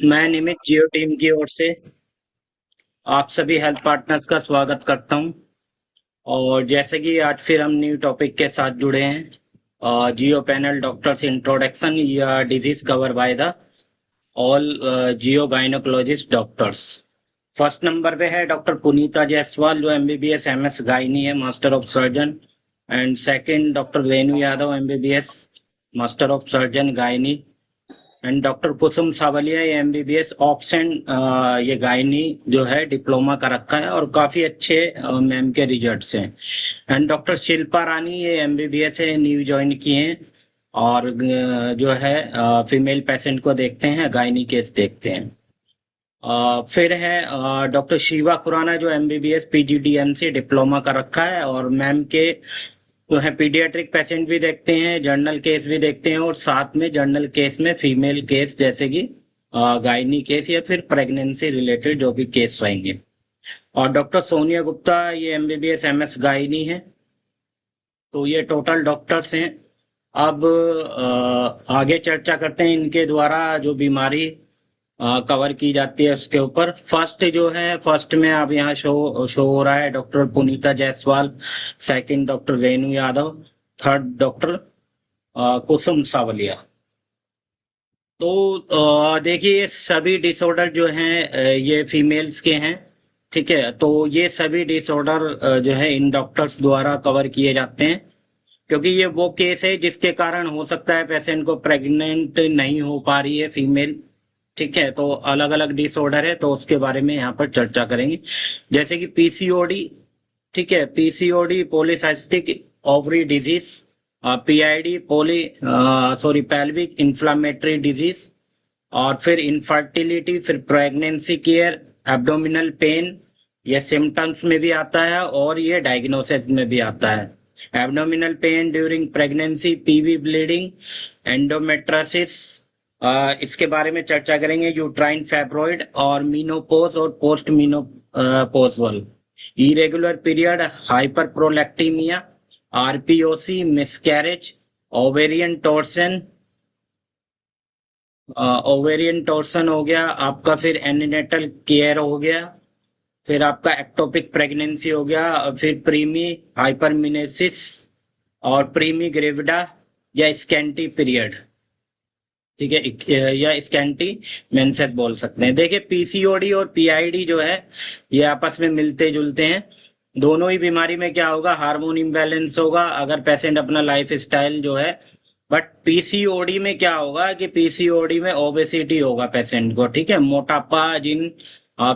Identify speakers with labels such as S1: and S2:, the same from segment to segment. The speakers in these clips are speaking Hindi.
S1: मैं निमित जियो टीम की ओर से आप सभी हेल्थ पार्टनर्स का स्वागत करता हूं। और जैसे कि आज फिर हम न्यू टॉपिक के साथ जुड़े हैं, जियो पैनल डॉक्टर्स इंट्रोडक्शन या disease cover by the all Jio gynaecologist doctors. First number पे है डॉक्टर पुनीता जायसवाल, जो एमबीबीएस एमएस गायनी है, master of surgeon. And second doctor Venu Yadav, MBBS master of surgeon gynae. And doctor Kusum Savaliya, ये एमबीबीएस ऑप्शन, ये गायनी जो है डिप्लोमा का रखा है और काफी अच्छे मैम के रिजल्ट्स हैं। एंड डॉक्टर शिल्पा रानी, ये एमबीबीएस है, न्यू ज्वाइन किए हैं और जो है फीमेल पेशेंट को देखते हैं, गायनी केस देखते हैं। फिर है डॉक्टर शिवा खुराना, जो एमबीबीएस पीजीडीएमसी डिप्लोमा का रखा है और मैम के जो है पीडियाट्रिक पेशेंट भी देखते हैं, जर्नल केस भी देखते हैं और साथ में जर्नल केस में फीमेल केस जैसे कि गायनी केस या फिर प्रेगनेंसी रिलेटेड जो भी केस रहेंगे। और डॉक्टर सोनिया गुप्ता, ये एमबीबीएस एमएस गायनी है। तो ये टोटल डॉक्टर्स हैं। अब आगे चर्चा करते हैं इनके द्वारा जो बीमारी कवर की जाती है उसके ऊपर। फर्स्ट जो है, फर्स्ट में अब यहाँ शो हो रहा है doctor Puneeta Jaiswal, second doctor Venu Yadav, third doctor Kusum Savaliya. तो देखिए, ये सभी डिसऑर्डर जो हैं ये फीमेल्स के हैं। ठीक है, तो ये सभी डिसऑर्डर जो है इन डॉक्टर्स द्वारा कवर किए जाते हैं, क्योंकि ये वो केस है जिसके कारण हो सकता है पेशेंट को प्रेग्नेंट नहीं हो पा रही है फीमेल। ठीक है, तो अलग अलग डिसऑर्डर है, तो उसके बारे में यहाँ पर चर्चा करेंगे। जैसे कि पीसीओडी, ठीक है, PCOD polycystic ovary disease, PID pelvic inflammatory disease, और फिर इनफर्टिलिटी, फिर प्रेगनेंसी केयर, एब्डोमिनल पेन, ये सिम्टम्स में भी आता है और ये डायग्नोसिस में भी आता है। Abdominal pain during pregnancy, PV bleeding, endometriosis, इसके बारे में चर्चा करेंगे। यूट्राइन फैब्रॉइड और मीनोपोज और post menopausal, irregular period, hyperprolactinaemia, RPOC, miscarriage, ovarian torsion, ovarian torsion हो गया आपका, फिर एनीनेटल केयर हो गया, फिर आपका एक्टोपिक प्रेगनेंसी हो गया, फिर प्रीमी हाइपरमिनेसिस और प्रीमी ग्रेविडा या स्कैंटी पीरियड। ठीक है, या स्कैंटी मेंसेस बोल सकते हैं। देखिए, पीसीओडी और पीआईडी जो है ये आपस में मिलते जुलते हैं। दोनों ही बीमारी में क्या होगा, हार्मोन इम्बैलेंस होगा अगर पेशेंट अपना लाइफ स्टाइल जो है। बट पीसीओडी में क्या होगा कि पीसीओडी में ओबेसिटी होगा पेशेंट को। ठीक है, मोटापा जिन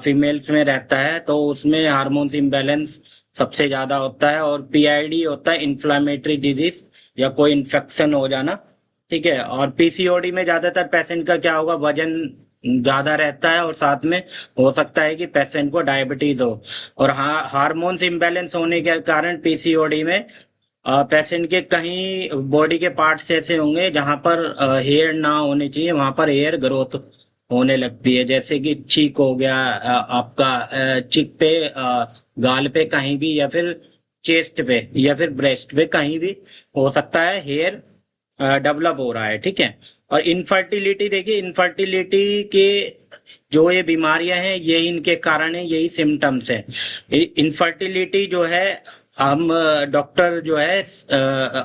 S1: फीमेल्स में रहता है तो उसमें हार्मोन्स इम्बैलेंस सबसे ज्यादा होता है। और पीआईडी होता है इन्फ्लामेटरी डिजीज या कोई इन्फेक्शन हो जाना। ठीक है, और पीसीओडी में ज्यादातर पेशेंट का क्या होगा, वजन ज्यादा रहता है और साथ में हो सकता है कि पेशेंट को डायबिटीज हो। और हार्मोन्स इम्बैलेंस होने के कारण पीसीओडी में पेशेंट के कहीं बॉडी के पार्ट्स ऐसे होंगे जहां पर हेयर ना होने चाहिए, वहां पर हेयर ग्रोथ होने लगती है। जैसे कि चीक हो गया, आपका चिक पे, गाल पे कहीं भी, या फिर चेस्ट पे या फिर ब्रेस्ट पे कहीं भी हो सकता है हेयर डेवलप हो रहा है। ठीक है, और इनफर्टिलिटी, देखिए इनफर्टिलिटी के जो ये बीमारियां हैं ये इनके कारण है, यही सिम्टम्स है। इनफर्टिलिटी जो है हम डॉक्टर जो है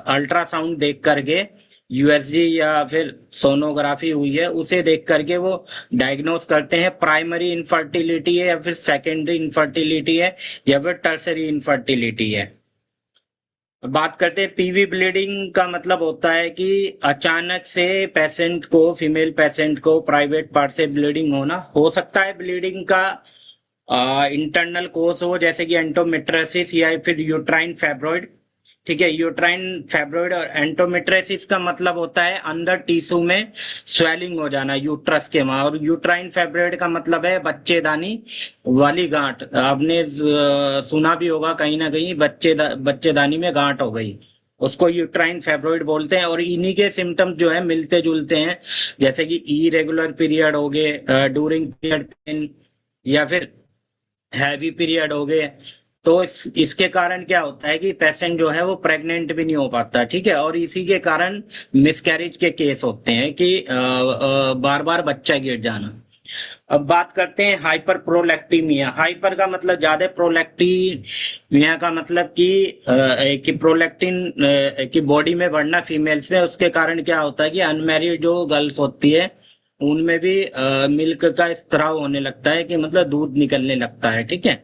S1: अल्ट्रासाउंड देख करके, यूएसजी या फिर सोनोग्राफी हुई है उसे देख करके वो डायग्नोस करते हैं प्राइमरी इनफर्टिलिटी है या फिर सेकेंडरी इनफर्टिलिटी है या फिर टर्सरी इनफर्टिलिटी है। बात करते हैं पीवी ब्लीडिंग का, मतलब होता है कि अचानक से पेशेंट को, फीमेल पेशेंट को प्राइवेट पार्ट से ब्लीडिंग होना। हो सकता है ब्लीडिंग का इंटरनल कोर्स हो, जैसे कि एंटोमेट्रोसिस या फिर यूट्राइन फैब्रॉइड। ठीक है, यूट्राइन फैब्रॉइड और एंटोमेट्रोसिस का मतलब होता है अंदर टिश्यू में स्वेलिंग हो जाना यूट्रस के वहां, और यूट्राइन फैब्रॉइड का मतलब है बच्चेदानी वाली गांठ। आपने सुना भी होगा कहीं ना कहीं, बच्चेदानी में गांठ हो गई, उसको यूट्राइन फैब्रॉइड बोलते हैं। और इन्हीं के सिम्टम्स जो है मिलते जुलते हैं, जैसे कि इरेगुलर पीरियड हो गए, ड्यूरिंग पीरियड पेन, या फिर हैवी पीरियड हो गए। तो इसके कारण क्या होता है कि पेशेंट जो है वो प्रेग्नेंट भी नहीं हो पाता। ठीक है, और इसी के कारण मिसकैरेज के केस होते हैं कि बार बार बच्चा गिर जाना। अब बात करते हैं हाइपर प्रोलैक्टीमिया। हाइपर का मतलब ज्यादा, प्रोलैक्टीमिया का मतलब कि प्रोलैक्टिन की बॉडी में बढ़ना फीमेल्स में, उसके कारण क्या होता है कि अनमैरिड जो गर्ल्स होती है उनमें भी मिल्क का स्त्राव होने लगता है, कि मतलब दूध निकलने लगता है, ठीक है।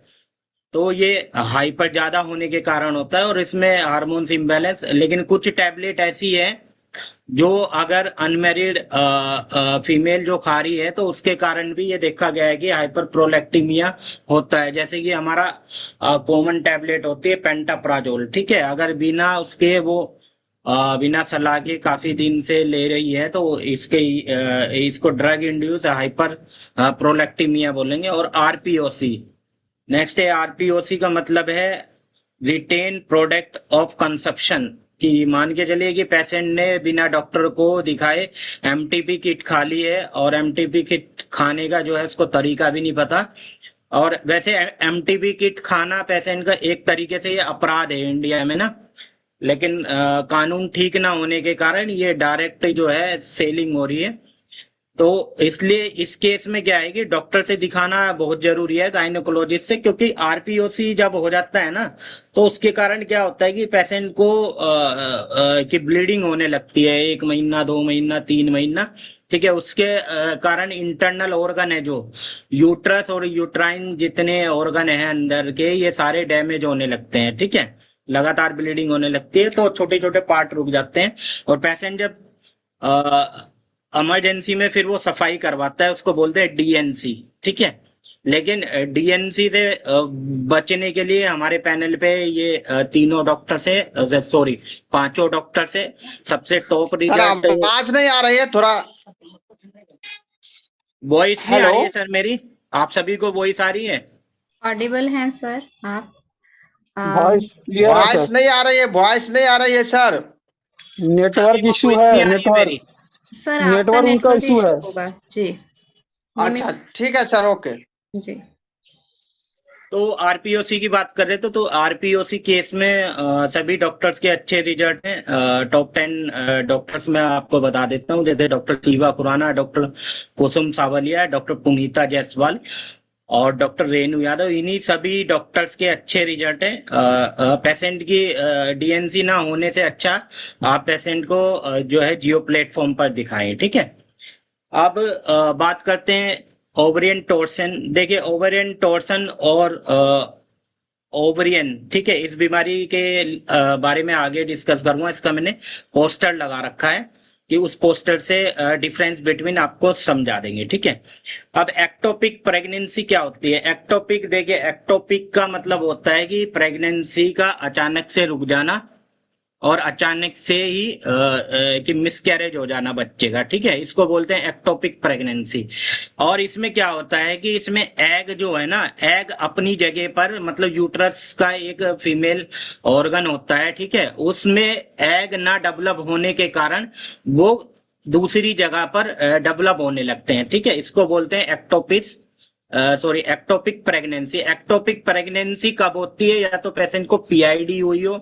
S1: तो ये हाइपर ज्यादा होने के कारण होता है, और इसमें हार्मोन्स इम्बैलेंस। लेकिन कुछ टैबलेट ऐसी है जो अगर अनमेरिड फीमेल जो खा रही है तो उसके कारण भी ये देखा गया है कि हाइपर प्रोलैक्टीमिया होता है। जैसे कि हमारा कॉमन टैबलेट होती है पेंटाप्राजोल, ठीक है। अगर बिना उसके वो बिना सलाह के काफी दिन से ले रही है तो इसको ड्रग इंड्यूस हाइपर प्रोलैक्टीमिया बोलेंगे। और आरपीओसी, नेक्स्ट है आरपीओसी का मतलब है रिटेन प्रोडक्ट ऑफ कंसप्शन। कि मान के चलिए कि पेशेंट ने बिना डॉक्टर को दिखाए एमटीपी किट खा ली है, और एमटीपी किट खाने का जो है उसको तरीका भी नहीं पता। और वैसे एमटीपी किट खाना पेशेंट का एक तरीके से ये अपराध है इंडिया में ना, लेकिन कानून ठीक ना होने के कारण ये डायरेक्ट जो है सेलिंग हो रही है। तो इसलिए इस केस में क्या है कि डॉक्टर से दिखाना बहुत जरूरी है, गायनेकोलॉजिस्ट से, क्योंकि आरपीओसी जब हो जाता है ना तो उसके कारण क्या होता है कि पेशेंट को की ब्लीडिंग होने लगती है, 1 महीना, 2 महीना, 3 महीना, ठीक है। उसके कारण इंटरनल ऑर्गन है जो यूट्रस और यूट्राइन जितने ऑर्गन है अंदर के, ये सारे डैमेज होने लगते हैं, ठीक है। लगातार ब्लीडिंग होने लगती है तो छोटे छोटे पार्ट रुक जाते हैं, और पेशेंट जब इमरजेंसी में फिर वो सफाई करवाता है, उसको बोलते हैं डीएनसी, ठीक है। लेकिन डीएनसी से बचने के लिए हमारे पैनल पे ये तीनों डॉक्टर से, सॉरी, पांचों डॉक्टर से सबसे टॉप
S2: सर
S1: रिजल्ट।
S2: आवाज नहीं आ रही है थोड़ा।
S1: वॉइस नहीं आ
S2: हेलो।
S1: रही है सर मेरी? आप सभी को वॉइस आ रही है?
S3: ऑडिबल हैं सर आप?
S4: वॉइस क्लियर है
S2: वॉइस
S4: सर।
S2: नहीं आ रही है, वॉइस नहीं आ रही है सर।
S1: सभी
S4: नेटवर्क
S1: को
S4: इशू
S1: वॉइस
S4: है,
S1: नहीं आ रही है
S4: नेटवर्क
S1: मेरी?
S3: सर आपका
S4: नेटवर्क उनका
S3: नेटवर्क
S4: इशू
S3: इशू
S4: है।
S3: होगा जी।
S2: अच्छा ठीक है सर, ओके।
S3: जी।
S1: तो आरपीओसी की बात कर रहे थे, तो आरपीओसी केस में सभी डॉक्टर्स के अच्छे रिजल्ट हैं। टॉप 10 डॉक्टर्स मैं आपको बता देता हूँ, जैसे doctor शीवा Khurana, doctor Kusum Savaliya, doctor Puneeta Jaiswal और डॉक्टर रेणु यादव। इन्हीं सभी डॉक्टर्स के अच्छे रिजल्ट हैं। पेशेंट की डीएनसी ना होने से अच्छा आप पेशेंट को जो है जियो प्लेटफॉर्म पर दिखाएं, ठीक है। अब बात करते हैं ओवरियन टोर्सन। देखिए ओवरियन टोर्सन और ओवरियन, ठीक है, इस बीमारी के बारे में आगे डिस्कस करूंगा। इसका मैंने पोस्टर लगा रखा है, कि उस पोस्टर से डिफरेंस बिटवीन आपको समझा देंगे, ठीक है। अब एक्टोपिक प्रेगनेंसी क्या होती है? एक्टोपिक, देखिए एक्टोपिक का मतलब होता है कि प्रेगनेंसी का अचानक से रुक जाना, और अचानक से ही कि मिसकैरेज हो जाना बच्चे का, ठीक है। इसको बोलते हैं एक्टोपिक प्रेगनेंसी। और इसमें क्या होता है कि इसमें एग जो है ना, एग अपनी जगह पर, मतलब यूट्रस का एक फीमेल ऑर्गन होता है, ठीक है, उसमें एग ना डेवलप होने के कारण वो दूसरी जगह पर डेवलप होने लगते हैं, ठीक है। इसको बोलते हैं ectopis, sorry, ectopic pregnancy. Ectopic pregnancy कब होती है? या तो पेशेंट को पीआईडी हुई हो,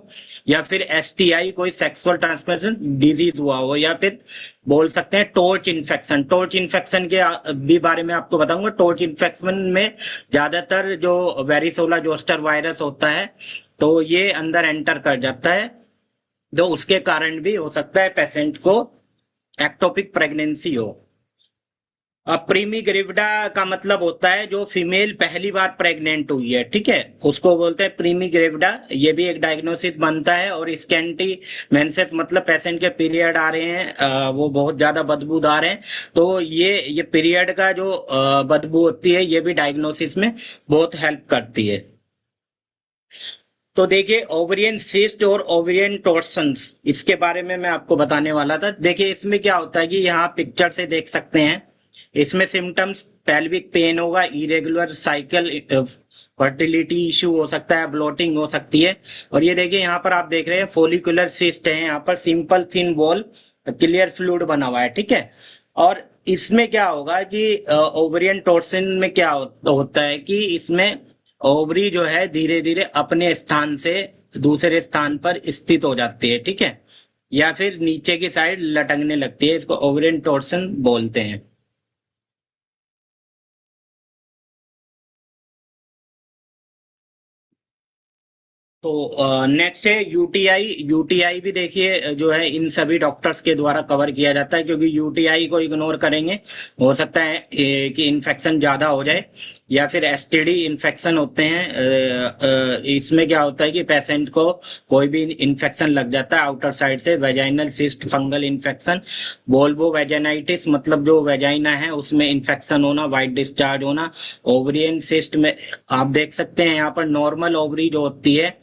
S1: या फिर एसटीआई, कोई सेक्सुअल ट्रांसमिशन डिजीज हुआ हो, या फिर बोल सकते हैं टॉर्च इन्फेक्शन। टॉर्च इन्फेक्शन के भी बारे में आपको बताऊंगा। टॉर्च इन्फेक्शन में ज्यादातर जो वेरिसोला जोस्टर वायरस होता है तो ये अंदर एंटर कर जाता है, तो उसके कारण भी हो सकता है पेशेंट को एक्टोपिक प्रेगनेंसी हो। अब प्रीमी ग्रेविडा का मतलब होता है जो फीमेल पहली बार प्रेग्नेंट हुई है, ठीक है, उसको बोलते हैं प्रीमी ग्रेविडा। ये भी एक डायग्नोसिस बनता है। और स्कैंटी मेंसेस मतलब पेशेंट के पीरियड आ रहे हैं, वो बहुत ज्यादा बदबूदार हैं, तो ये पीरियड का जो बदबू होती है ये भी डायग्नोसिस में बहुत हेल्प करती है। तो देखिए ओवरियन सिस्ट और ओवरियन टॉर्सन्स, इसके बारे में मैं आपको बताने वाला था। देखिए इसमें क्या होता है कि यहाँ पिक्चर से देख सकते हैं, इसमें सिम्टम्स पेल्विक पेन होगा, इरेगुलर साइकिल, फर्टिलिटी इशू हो सकता है, ब्लोटिंग हो सकती है। और ये देखिए यहाँ पर आप देख रहे हैं फोलिकुलर सिस्ट है, यहाँ पर simple thin wall clear fluid बना हुआ है, ठीक है। और इसमें क्या होगा कि ओवरियन टॉर्सन में क्या होता है कि इसमें ओवरी जो है धीरे धीरे अपने स्थान से दूसरे स्थान पर स्थित हो जाती है, ठीक है, या फिर नीचे की साइड लटकने लगती है। इसको ओवरियन टॉर्सन बोलते हैं। तो नेक्स्ट है यूटीआई। यूटीआई भी देखिए जो है इन सभी डॉक्टर्स के द्वारा कवर किया जाता है, क्योंकि यूटीआई को इग्नोर करेंगे हो सकता है कि इन्फेक्शन ज्यादा हो जाए, या फिर एसटीडी इन्फेक्शन होते हैं। इसमें क्या होता है कि पेशेंट को कोई भी इन्फेक्शन लग जाता है आउटर साइड से, vaginal cyst, fungal infection, Volvo vaginitis, मतलब जो वेजाइना है उसमें इन्फेक्शन होना, वाइट डिस्चार्ज होना, ओवरियन सिस्ट में आप देख सकते हैं यहाँ पर नॉर्मल ओवरी जो होती है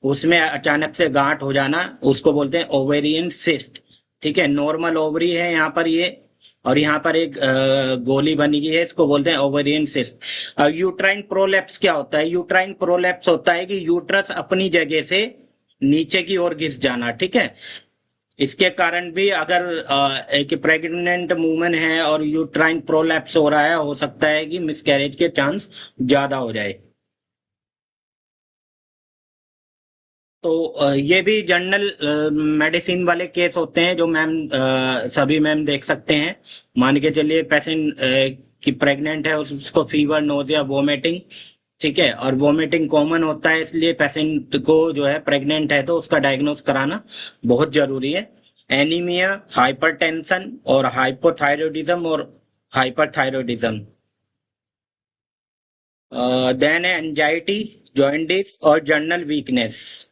S1: उसमें अचानक से गांठ हो जाना, उसको बोलते हैं ओवेरियन सिस्ट। ठीक है, नॉर्मल ओवरी है यहाँ पर ये, और यहाँ पर एक गोली बनी हुई है, इसको बोलते हैं ओवेरियन सिस्ट। यूट्राइन प्रोलैप्स क्या होता है? यूट्राइन प्रोलैप्स होता है कि यूट्रस अपनी जगह से नीचे की ओर घिस जाना। ठीक है, इसके कारण भी अगर एक प्रेग्नेंट वूमेन है और यूट्राइन प्रोलैप्स हो रहा है, हो सकता है कि मिसकैरेज के चांस ज्यादा हो जाए। तो ये भी जनरल मेडिसिन वाले केस होते हैं जो मैम सभी मैम देख सकते हैं। मान के चलिए पेशेंट की प्रेग्नेंट है, उसको फीवर, नोजिया, वोमिटिंग, ठीक है, और वोमिटिंग कॉमन होता है, इसलिए पेशेंट को जो है प्रेग्नेंट है तो उसका डायग्नोस कराना बहुत जरूरी है। एनीमिया, हाइपरटेंशन और हाइपोथायरॉयडिज्म और हाइपरथायरॉयडिज्म। देन है एंजाइटी, जॉइंटिस और general weakness.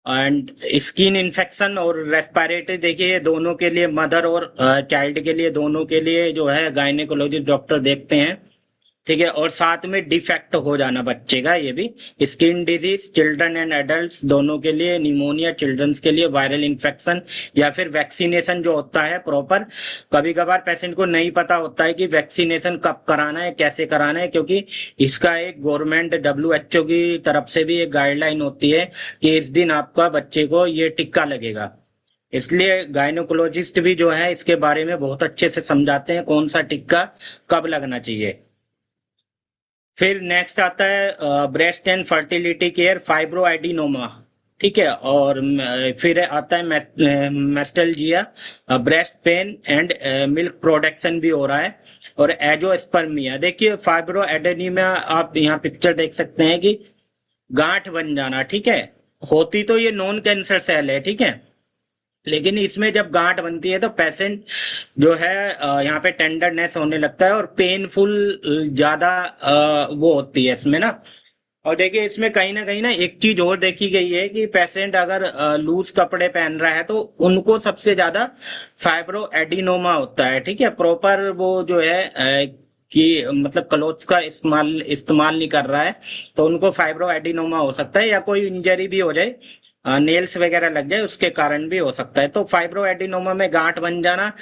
S1: And skin infection और रेस्पिरेटरी, देखिए ये दोनों के लिए, मदर और चाइल्ड के लिए, दोनों के लिए जो है गायनेकोलॉजिस्ट डॉक्टर देखते हैं। ठीक है, और साथ में डिफेक्ट हो जाना बच्चे का, ये भी skin disease, children and adults दोनों के लिए, निमोनिया चिल्ड्रंस के लिए, वायरल इन्फेक्शन या फिर वैक्सीनेशन जो होता है प्रॉपर। कभी कभार पेशेंट को नहीं पता होता है कि वैक्सीनेशन कब कराना है, कैसे कराना है, क्योंकि इसका एक गवर्नमेंट WHO की तरफ से भी एक गाइडलाइन होती है कि इस दिन आपका बच्चे को ये टिक्का लगेगा। इसलिए गायनेकोलॉजिस्ट भी जो है इसके बारे में बहुत अच्छे से समझाते हैं कौन सा टिक्का कब लगना चाहिए। फिर नेक्स्ट आता है breast and fertility care, fibroadenoma. ठीक है, और फिर आता है mastalgia, breast pain and milk production भी हो रहा है, और एजोस्पर्मिया। देखिए फाइब्रो एडेनिमा, आप यहाँ पिक्चर देख सकते हैं कि गांठ बन जाना। ठीक है, होती तो ये नॉन कैंसर सेल है, ठीक है, लेकिन इसमें जब गांठ बनती है तो पेशेंट जो है यहाँ पे टेंडरनेस होने लगता है और पेनफुल ज्यादा वो होती है इसमें ना। और देखिए इसमें कहीं ना एक चीज और देखी गई है कि पेशेंट अगर लूज कपड़े पहन रहा है तो उनको सबसे ज्यादा फाइब्रो एडिनोमा होता है। ठीक है, प्रॉपर वो जो है कि मतलब क्लोथ्स का इस्तेमाल नहीं कर रहा है तो उनको फाइब्रो एडिनोमा हो सकता है, या कोई इंजरी भी हो जाए, नेल्स वगैरह लग जाए, उसके कारण भी हो सकता है। तो फाइब्रो एडिनोमा में गांठ बन जाना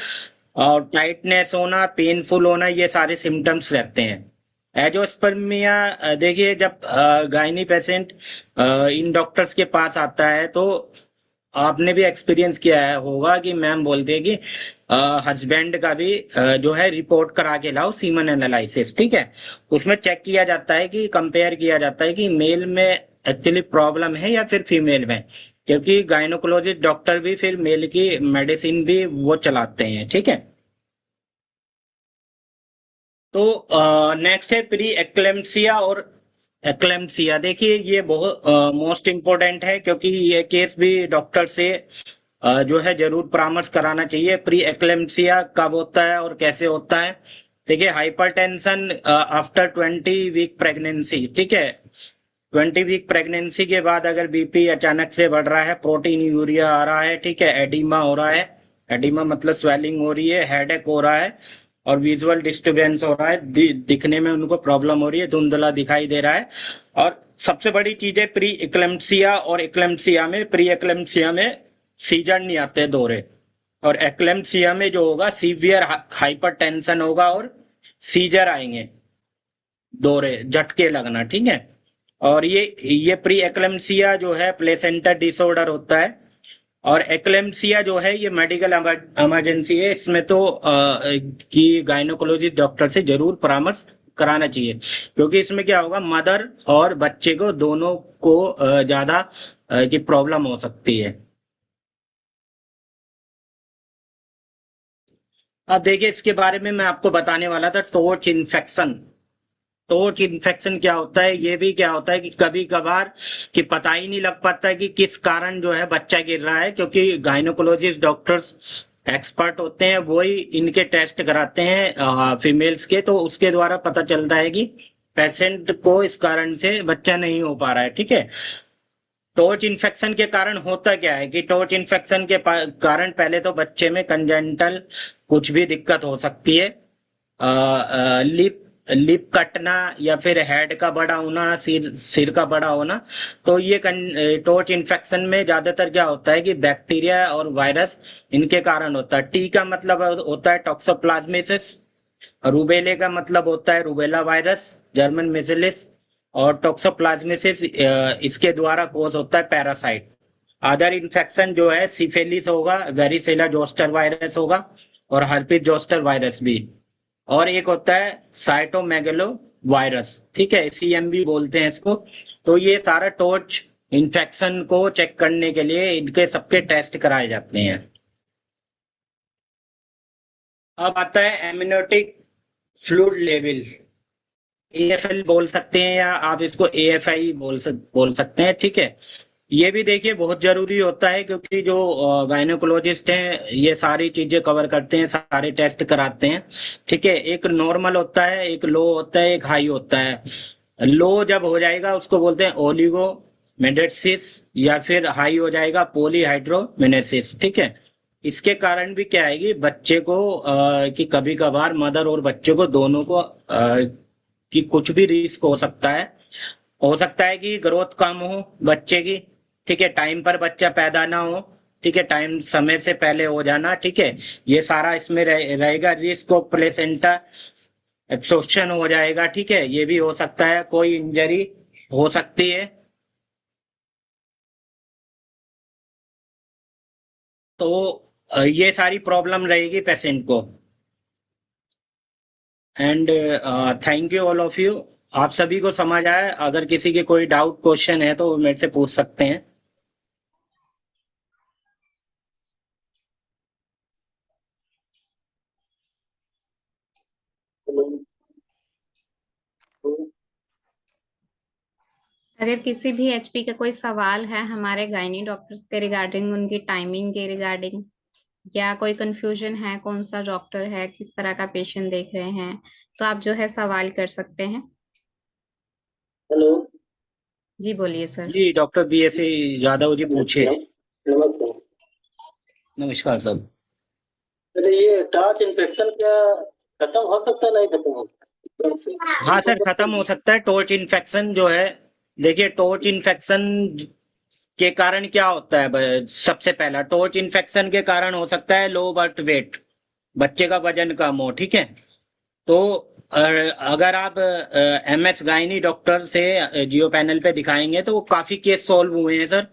S1: और टाइटनेस होना, पेनफुल होना, ये सारे सिम्टम्स रहते हैं। एजोस्पर्मिया, देखिए जब गायनी पेशेंट इन डॉक्टर्स के पास आता है तो आपने भी एक्सपीरियंस किया है होगा कि मैम बोलते हैं कि हस्बैंड का भी जो है रिपोर्ट करा के लाओ, सीमन एनालिसिस। ठीक है, उसमें चेक किया जाता है कि कंपेयर किया जाता है कि मेल में एक्चुअली प्रॉब्लम है या फिर फीमेल में, क्योंकि गायनोकोलॉजिस्ट डॉक्टर भी फिर मेल की मेडिसिन भी वो चलाते हैं। ठीक है, तो नेक्स्ट है प्री एक्लेम्पसिया और एक्लेम्पसिया। देखिए ये बहुत मोस्ट इम्पोर्टेंट है, क्योंकि ये केस भी डॉक्टर से जो है जरूर परामर्श कराना चाहिए। प्री एक्लेम्पसिया कब होता है और कैसे होता है? देखिए हाइपरटेंशन आफ्टर 20 वीक प्रेगनेंसी। ठीक है, 20 वीक प्रेगनेंसी के बाद अगर बीपी अचानक से बढ़ रहा है, प्रोटीन यूरिया आ रहा है, ठीक है, एडिमा हो रहा है, एडिमा मतलब स्वेलिंग हो रही है, हेडेक हो रहा है और विजुअल डिस्टरबेंस हो रहा है, दिखने में उनको प्रॉब्लम हो रही है, धुंधला दिखाई दे रहा है। और सबसे बड़ी चीज है प्री एक्लेम्पसिया और एक्लेम्पसिया में, प्री एक्लेम्पसिया में सीजर नहीं आते दौरे, और एक्लेम्पसिया में जो होगा सीवियर हाइपरटेंशन होगा और सीजर आएंगे, दौरे, झटके लगना। ठीक है, और ये प्री एक्लेम्पसिया जो है प्लेसेंटा डिसऑर्डर होता है, और एक्लेम्पसिया जो है ये मेडिकल इमरजेंसी है। इसमें तो कि गायनोकोलॉजिस्ट डॉक्टर से जरूर परामर्श कराना चाहिए, क्योंकि इसमें क्या होगा, मदर और बच्चे को दोनों को ज्यादा की प्रॉब्लम हो सकती है। अब देखिए इसके बारे में मैं आपको बताने वाला था, टॉर्च इन्फेक्शन। टोर्च इन्फेक्शन क्या होता है, ये भी क्या होता है कि कभी कभार कि पता ही नहीं लग पाता कि किस कारण जो है बच्चा गिर रहा है, क्योंकि गायनोकोलॉजिस्ट डॉक्टर्स एक्सपर्ट होते हैं, वही इनके टेस्ट कराते हैं फीमेल्स के, तो उसके द्वारा पता चलता है कि पेशेंट को इस कारण से बच्चा नहीं हो पा रहा है। ठीक है, टोर्च इन्फेक्शन के कारण होता क्या है कि टोर्च इन्फेक्शन के कारण पहले तो बच्चे में कंजेंटल कुछ भी दिक्कत हो सकती है, लिप लिप कटना या फिर हेड का बड़ा होना, सिर का बड़ा होना। तो ये टोर्च इन्फेक्शन में ज्यादातर क्या होता है कि बैक्टीरिया और वायरस इनके कारण होता है। टी का मतलब होता है टॉक्सोप्लाज्मिसिस, रूबेले का मतलब होता है रूबेला वायरस, जर्मन मेसिलिस, और टॉक्सोप्लाज्मिसिस इसके द्वारा कोज होता है पैरासाइट। अदर इन्फेक्शन जो है सिफिलिस होगा, वेरिसेला जोस्टर वायरस होगा, और हर्पिस जोस्टर वायरस भी, और एक होता है साइटोमेगलो वायरस। ठीक है, सीएमवी बोलते हैं इसको। तो ये सारा टोर्च इन्फेक्शन को चेक करने के लिए इनके सबके टेस्ट कराए जाते हैं। अब आता है एमनियोटिक फ्लूइड लेवल, एएफएल बोल सकते हैं या आप इसको एएफआई बोल सकते हैं। ठीक है, ये भी देखिए बहुत जरूरी होता है, क्योंकि जो गायनोकोलॉजिस्ट हैं ये सारी चीजें कवर करते हैं, सारे टेस्ट कराते हैं। ठीक है, एक नॉर्मल होता है, एक लो होता है, एक हाई होता है। लो जब हो जाएगा उसको बोलते हैं ओलिगोमेडेसिस, या फिर हाई हो जाएगा पॉलीहाइड्रोमेनेसिस। ठीक है, इसके कारण भी क्या है कि बच्चे को कि कभी कभार मदर और बच्चे को दोनों को कि कुछ भी रिस्क हो सकता है। हो सकता है कि ग्रोथ कम हो बच्चे की, ठीक है, टाइम पर बच्चा पैदा ना हो, ठीक है, टाइम समय से पहले हो जाना। ठीक है, ये सारा इसमें रहेगा। रिस्क ऑफ प्लेसेंटा एब्सॉर्प्शन हो जाएगा। ठीक है, ये भी हो सकता है, कोई इंजरी हो सकती है। तो ये सारी प्रॉब्लम रहेगी पेशेंट को। And thank you all of you, आप सभी को समझ आया। अगर किसी के कोई डाउट क्वेश्चन है तो मेरे से पूछ सकते हैं।
S3: अगर किसी भी एचपी का कोई सवाल है हमारे गायनी डॉक्टर्स के रिगार्डिंग, उनकी टाइमिंग के रिगार्डिंग, या कोई कंफ्यूजन है कौन सा डॉक्टर है, किस तरह का पेशेंट देख रहे हैं, तो आप जो है सवाल कर सकते हैं।
S5: हेलो
S3: जी बोलिए सर।
S1: जी, डॉक्टर बीएससी यादव जी पूछिए।
S5: नमस्कार।
S1: नमस्कार सर।
S5: अरे ये टार्च इन्फेक्शन क्या खत्म हो सकता है, नहीं खत्म हो सकता?
S1: हाँ सर, खत्म हो सकता है। टोर्च इन्फेक्शन जो है, देखिए टोर्च इन्फेक्शन के कारण क्या होता है, सबसे पहला टोर्च इन्फेक्शन के कारण हो सकता है लो बर्थ वेट, बच्चे का वजन कम हो। ठीक है, तो अगर आप एमएस गायनी डॉक्टर से जियो पैनल पे दिखाएंगे तो वो काफी केस सॉल्व हुए हैं सर।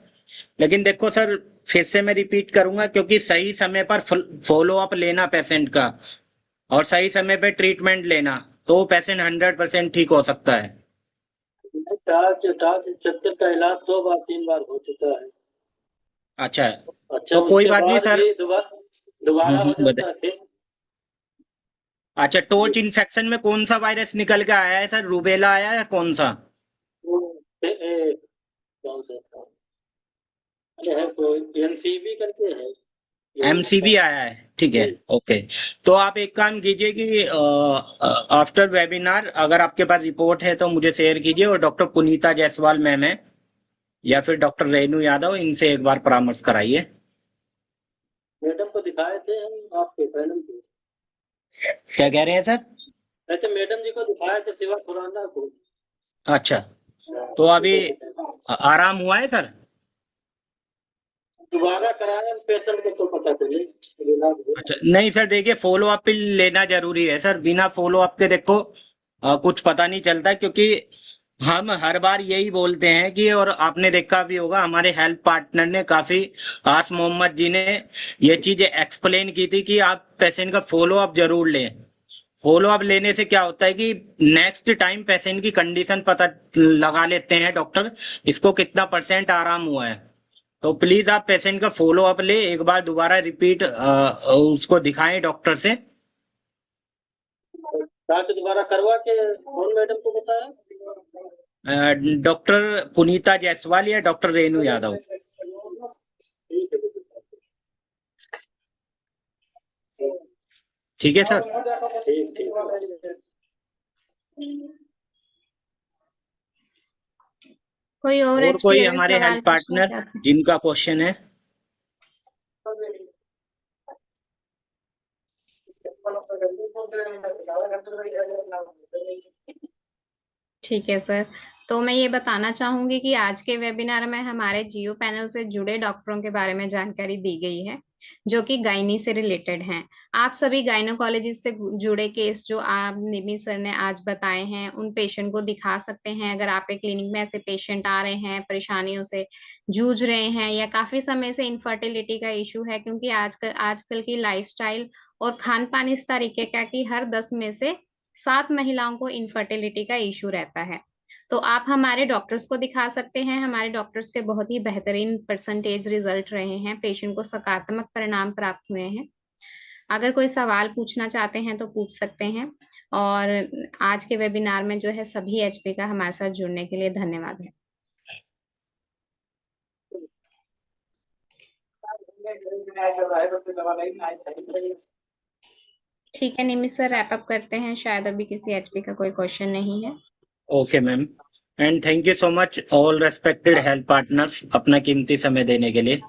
S1: लेकिन देखो सर, फिर से मैं रिपीट करूंगा, क्योंकि सही समय पर फॉलो अप लेना पेशेंट का, और सही समय पे ट्रीटमेंट लेना, तो पेशेंट 100% ठीक हो सकता है।
S5: टार्च इन्फेक्शन का इलाज 2 बार 3 बार हो चुका है।
S1: अच्छा,
S5: अच्छा,
S1: तो कोई
S5: उसके
S1: बात नहीं
S5: बाद
S1: सर।
S5: भी दोबारा हो जाता
S1: बताइए।
S5: है फिर?
S1: अच्छा, टोर्च इन्फेक्शन में कौन सा वायरस निकल के आया है सर, रूबेला आया है या कौन सा?
S5: कौन सा था? अरे है कोई एनसीबी करके है।
S1: एमसीबी आया है। ठीक है, ओके। तो आप एक काम कीजिए कि आफ्टर वेबिनार अगर आपके पास रिपोर्ट है तो मुझे शेयर कीजिए, और डॉक्टर पुनीता जायसवाल मैम है या फिर डॉक्टर रेनू यादव, इनसे एक बार परामर्श कराइए।
S5: मैडम को दिखाए थे हम आपके पैनल पे।
S1: क्या कह रहे हैं सर?
S5: ऐसे मैडम जी को दिखाए थे सिवा खुराना को।
S1: अच्छा, तो अभी आराम हुआ है सर?
S5: दोबारा कराया पेशेंट को तो पता चले।
S1: अच्छा, नहीं सर, देखिए फॉलो अप लेना जरूरी है सर। बिना फॉलो अप के देखो कुछ पता नहीं चलता, क्योंकि हम हर बार यही बोलते हैं कि, और आपने देखा भी होगा हमारे हेल्थ पार्टनर ने काफी, आस मोहम्मद जी ने ये चीज एक्सप्लेन की थी कि आप पेशेंट का फॉलो अप जरूर लें। फॉलो अप लेने से क्या होता है कि नेक्स्ट टाइम पेशेंट की कंडीशन पता लगा लेते हैं डॉक्टर, इसको कितना % आराम हुआ है। तो प्लीज आप पेशेंट का फॉलो अप ले, एक बार दोबारा रिपीट उसको दिखाएं डॉक्टर से।
S5: जांच दोबारा करवा के कौन मैडम को बताया?
S1: डॉक्टर पुनीता जायसवाल या डॉक्टर रेणु यादव?
S5: ठीक है।
S1: ठीक है सर।
S5: ठीक।
S3: कोई और
S1: और कोई
S3: HP अगर
S1: हमारे
S3: सवाल
S1: हेल्थ
S3: पूछना
S1: पार्टनर
S3: चाहते हैं?
S1: जिनका क्वेश्चन है?
S3: ठीक है सर। तो मैं ये बताना चाहूंगी कि आज के वेबिनार में हमारे जियो पैनल से जुड़े डॉक्टरों के बारे में जानकारी दी गई है, जो कि गायनी से रिलेटेड हैं। आप सभी गायनोकोलॉजिस्ट से जुड़े केस जो आप निमि सर ने आज बताए हैं, उन पेशेंट को दिखा सकते हैं। अगर आपके क्लिनिक में ऐसे पेशेंट आ रहे हैं, परेशानियों से जूझ रहे हैं, या काफी समय से इनफर्टिलिटी का इशू है, क्योंकि आजकल की लाइफस्टाइल और खान पान इस तरीके का कि हर 10 में से 7 महिलाओं को इनफर्टिलिटी का इशू रहता है, तो आप हमारे डॉक्टर्स को दिखा सकते हैं। हमारे डॉक्टर्स के बहुत ही बेहतरीन परसेंटेज रिजल्ट रहे हैं, पेशेंट को सकारात्मक परिणाम प्राप्त हुए हैं। अगर कोई सवाल पूछना चाहते हैं तो पूछ सकते हैं। और आज के वेबिनार में जो है सभी HP का हमारे साथ जुड़ने के लिए धन्यवाद है। ठीक है निमित सर, रैप अप करते हैं। शायद अभी किसी HP का कोई क्वेश्चन नहीं है।
S1: Okay ma'am, and thank you so much all respected health partners अपना कीमती समय देने के लिए।